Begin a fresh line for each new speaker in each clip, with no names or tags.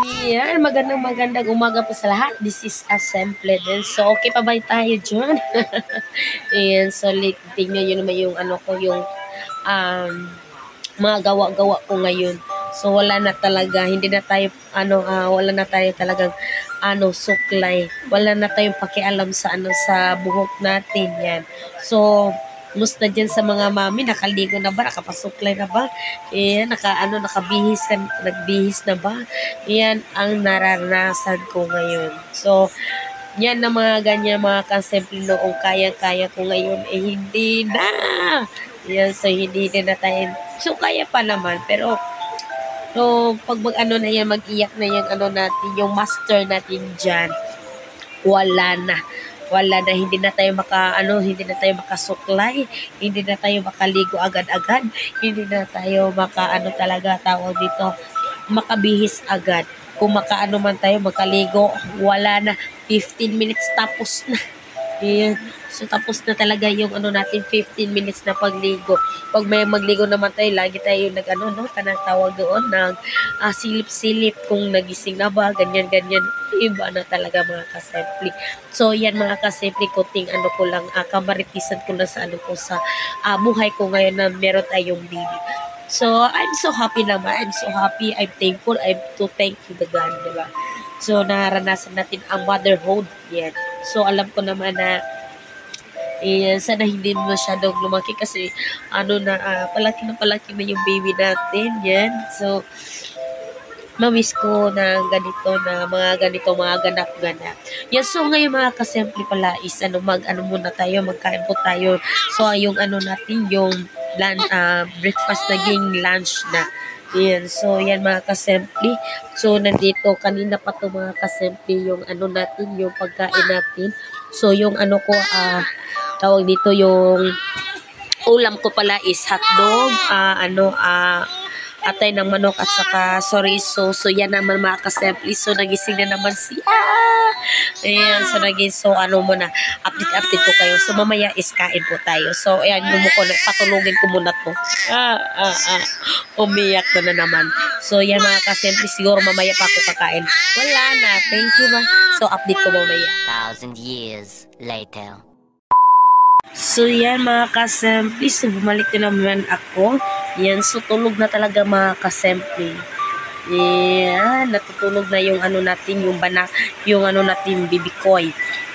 Yan, magandang umaga po sa lahat. This is a simple din. So, okay pa ba tayo dyan? Ayan, so, tingnan nyo naman yung ano ko, yung um, mga gawa-gawa ko ngayon. So, wala na talaga, hindi na tayo, wala na tayo talagang, suklay. Wala na tayong pakialam sa, sa buhok natin, yan. So, musta dyan sa mga mami, nakaligo na ba, nakapasuklay na ba, yan, nagbihis na ba, yan ang naranasan ko ngayon. So, yan na mga ganyan mga kasimple noong kaya-kaya ko ngayon hindi na. Yan, so hindi na tayo. So kaya pa naman pero so pag na yan mag-iyak na yung natin, yung master natin diyan. Wala na, hindi na tayo hindi na tayo makasuklay, hindi na tayo makaligo agad-agad, hindi na tayo talaga tawag dito, makabihis agad. Kung man tayo makaligo, wala na, 15 minutes tapos na. Ayan. So, tapos na talaga yung natin, 15 minutes na pagligo. Pag may magligo naman tayo, lagi tayo kanang tawag doon, silip-silip kung nagising na ba, ganyan-ganyan. Iba na talaga mga kasimple. So, yan mga kasimple, kuting ko lang, kamaritisan ko na sa sa buhay ko ngayon na meron tayong baby. So, I'm so happy naman. I'm so happy. I'm thankful. I'm to thank you the God, diba? So, naranasan natin ang motherhood. Yan. So, alam ko naman na sana hindi masyadong lumaki kasi palaki na yung baby natin. Yan. So, mamiss ko na mga ganap-ganap. Yan, so ngayon mga kasimple pala is muna tayo, magkain po tayo. So, yung natin, yung breakfast naging lunch na. Yan, so yan mga kasimple. So, nandito, kanina pa to mga kasimple, yung natin, yung pagkain natin. So, yung tawag dito, yung ulam ko pala is hotdog, atay ng manok at saka chorizo. So, yan naman mga kasimple. So, nagising na naman siya. Ayan, so muna, update ko kayo. So, mamaya is kain po tayo. So, ayan, patulugin ko muna to. Umiyak na naman. So, yan mga kasimple, siguro mamaya pa ako kakain. Wala na, thank you ma. So, update ko mamaya.
1,000 years later.
So, yan mga kasimple, so bumalik na naman ako. Yan, so tulog na talaga mga kasimple. Yan, natutulog na yung natin, yung natin, baby koy.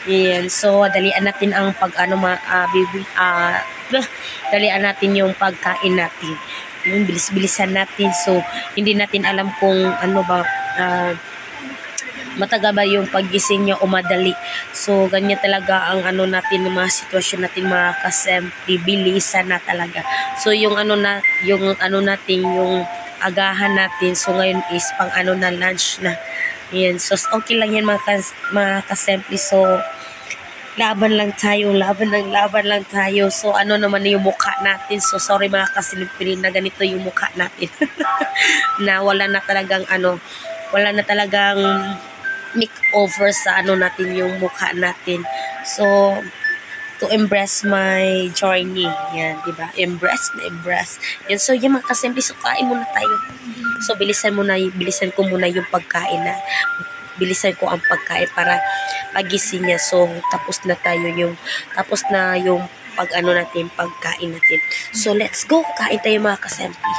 Yan, so dalian natin ang dalian natin yung pagkain natin. Yung bilis-bilisan natin. So, hindi natin alam kung mataga ba yung paggising niya o madali. So, ganyan talaga ang natin, mga sitwasyon natin mga kasimple, bilisan na talaga. So, yung natin, yung agahan natin. So, ngayon is pang na lunch na. Yan. So, okay lang yan mga kasimple. So, laban lang tayo. So, naman yung mukha natin. So, sorry mga kasimple na ganito yung mukha natin. Na wala na talagang makeover sa natin yung mukha natin. So, to embrace my journey. Yan, diba? Embrace. Yan, so yung mga kasimple, so kain muna tayo. So, bilisan ko muna yung pagkain na. Bilisan ko ang pagkain para pagising niya. So, tapos na yung natin, pagkain natin. So, let's go. Kain tayo mga kasimple.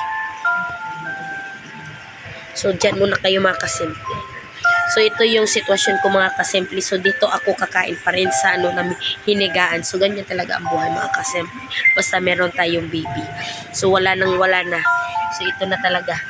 So, dyan muna kayo mga kasimple. So, ito yung sitwasyon ko mga kasimple. So, dito ako kakain pa rin sa hinigaan. So, ganyan talaga ang buhay mga kasimple. Basta meron tayong baby. So, wala na. So, ito na talaga.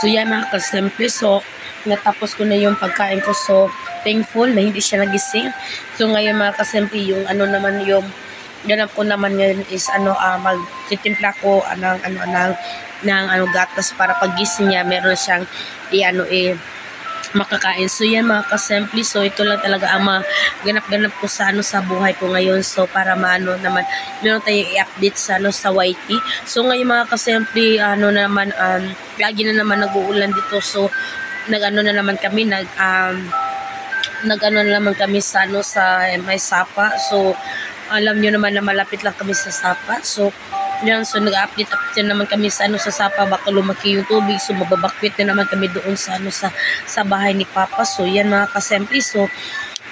So yan mga kasimple, so natapos ko na yung pagkain ko, so thankful na hindi siya nagising. So ngayon mga kasimple, yung ano naman yung ganap ko naman ngayon is magtitimpla ko ng gatas para pagising niya meron siyang makakain. So yan mga kasimple, so ito lang talaga ang ganap-ganap ko sa sa buhay ko ngayon. So para maano naman meron tayong i-update sa sa YT. So ngayon mga kasimple, lagi na naman nag-uulan dito. So nag-ano na naman kami nag-ano na naman kami sa sa may Sapa. So alam niyo naman na malapit lang kami sa Sapa. So yan, so nag-update naman kami sa sa Sapa, baka lumaki yung tubig, so mababakwit na naman kami doon sa sa bahay ni Papa. So yan mga kasimple, so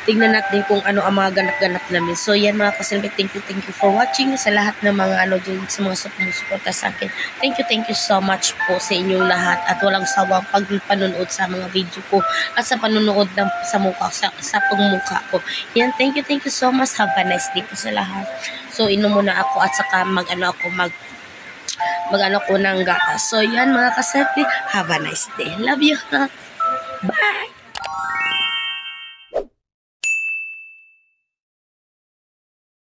tingnan natin kung ano ang mga ganap-ganap namin. So yan mga kasimple, thank you for watching sa lahat ng mga dyan, sa mga sumusuporta sa akin. Thank you so much po sa inyong lahat at walang sawang pagpanonood sa mga video ko at sa panonood sa pagmumukha ko. Yan, thank you so much. Have a nice day po sa lahat. So inom muna ako at saka mag-ano ko ng gatas. So yan mga kasimple, have a nice day. Love you. Bye.